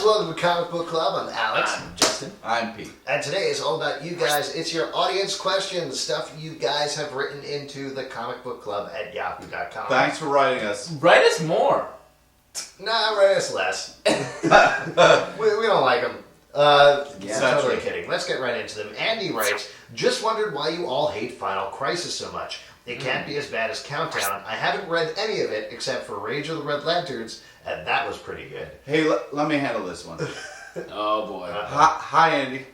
welcome to Comic Book Club. I'm Alex. I'm Justin. I'm Pete. And today is all about you guys. It's your audience questions, stuff you guys have written into the Comic Book Club at yahoo.com. Thanks for writing us. Write us more. Nah, write us less. we don't like them. Totally kidding. Let's get right into them. Andy writes, just wondered why you all hate Final Crisis so much. It can't be as bad as Countdown. I haven't read any of it except for Rage of the Red Lanterns, and that was pretty good. Hey, let me handle this one. Oh boy. Hi, Andy.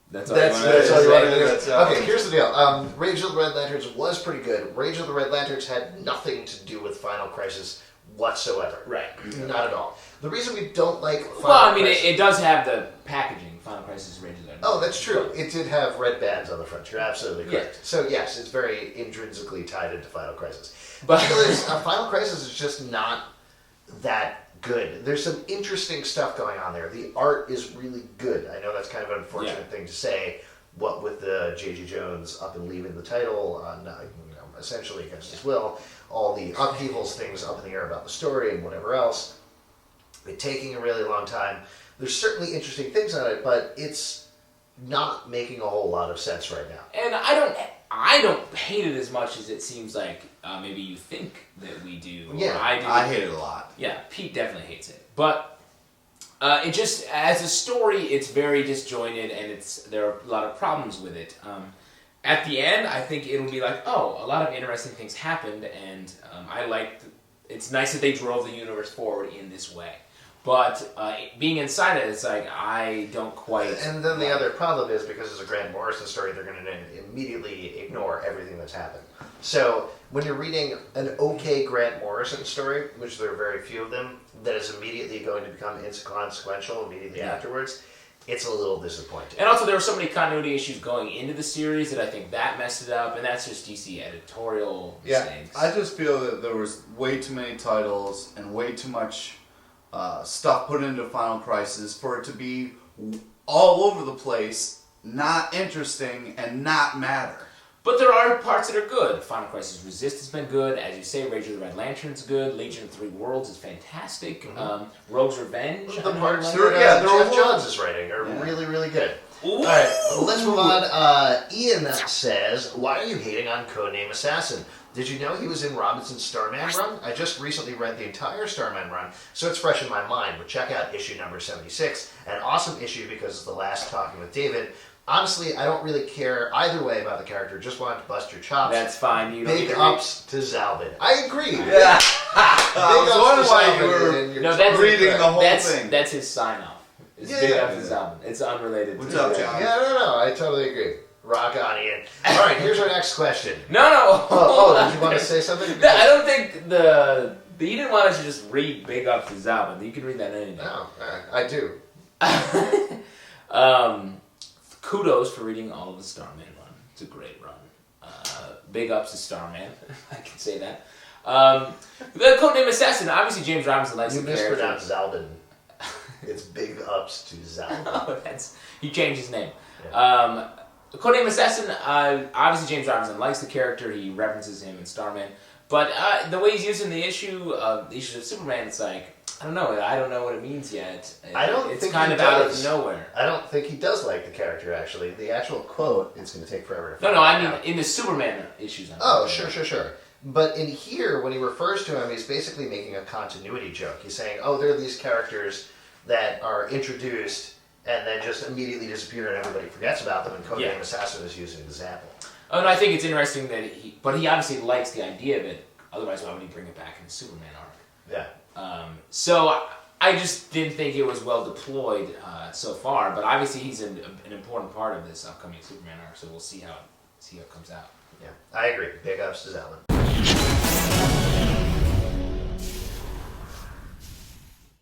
That's all That's you all you want say. to do. That's Okay, here's the deal. Rage of the Red Lanterns was pretty good. Rage of the Red Lanterns had nothing to do with Final Crisis whatsoever. Right. Not at all. The reason we don't like Final Well, I mean, Crisis... it does have the packaging. Final Crisis Rage of the Red. Oh, that's true. It did have red bands on the front. You're absolutely correct. So yes, it's very intrinsically tied into Final Crisis. But Final Crisis is just not that good. There's some interesting stuff going on there. The art is really good. I know that's kind of an unfortunate thing to say. What with the J.J. Jones up and leaving the title on, essentially against his will, all the upheavals, things up in the air about the story and whatever else. It taking a really long time. There's certainly interesting things on it, but it's not making a whole lot of sense right now. and I don't hate it as much as it seems like maybe you think that we do. Or Yeah, I do. I hate it a lot. Yeah, Pete definitely hates it, but it just as a story, it's very disjointed, and there are a lot of problems with it. At the end, I think it'll be like, oh, a lot of interesting things happened, and I liked. It's nice that they drove the universe forward in this way. But being inside it, it's like, I don't quite... And then the other problem is, because it's a Grant Morrison story, they're going to immediately ignore everything that's happened. So, when you're reading an okay Grant Morrison story, which there are very few of them, that is immediately going to become inconsequential immediately afterwards, it's a little disappointing. And also, there were so many continuity issues going into the series that I think that messed it up, and that's just DC editorial mistakes. I just feel that there was way too many titles and way too much stuff put into Final Crisis for it to be all over the place, not interesting, and not matter. But there are parts that are good. Final Crisis Resist has been good. As you say, Rage of the Red Lantern's good. Legion of Three Worlds is fantastic. Rogue's Revenge. The parts They're- that they're Jeff all- Johns is writing are really, really good. Ooh. All right, let's move on. Ian says, why are you hating on Codename Assassin? Did you know he was in Robinson's Starman run? I just recently read the entire Starman run, so it's fresh in my mind, but check out issue number 76. An awesome issue because it's the last Talking with David. Honestly, I don't really care either way about the character, just wanted to bust your chops. That's fine. You don't need Big to ups to Zalbin. I agree. Yeah. I Big was wondering ups why to you Zalbin, were and you're No, that's reading the whole thing. That's his sign-off. It's Yeah, Big yeah. Ups to his album. It's unrelated. What's to up, the- John? Yeah, no, I totally agree. Rock on, Ian. All right, here's our next question. No. Oh, did you want to say something? I don't think you didn't want us to just read Big Ups to his album. You can read that anyway. No, I do. Kudos for reading all of the Starman run. It's a great run. Big ups to Starman. I can say that. The Codename Assassin. Obviously, James Robinson likes You the character. mispronounced Zalbin. It's big ups to Zalbin. Oh, he changed his name. Codename Assassin. Obviously, James Robinson likes the character. He references him in Starman. But the way he's using the issues of Superman, it's like, I don't know what it means yet. I don't It's think kind he of out does. of nowhere. I don't think he does like the character, actually. The actual quote, it's going to take forever to No, find I mean out. in the Superman issues. I'm Oh, talking sure, about. sure. But in here, when he refers to him, he's basically making a continuity joke. He's saying, oh, there are these characters that are introduced and then just immediately disappear and everybody forgets about them, and Codename Assassin is using an example. Oh, no, I think it's interesting that he obviously likes the idea of it. Otherwise, why would he bring it back in the Superman arc? Yeah. So I just didn't think it was well deployed so far. But obviously, he's an important part of this upcoming Superman arc. So we'll see how it comes out. Yeah, I agree. Big ups to Zalbin.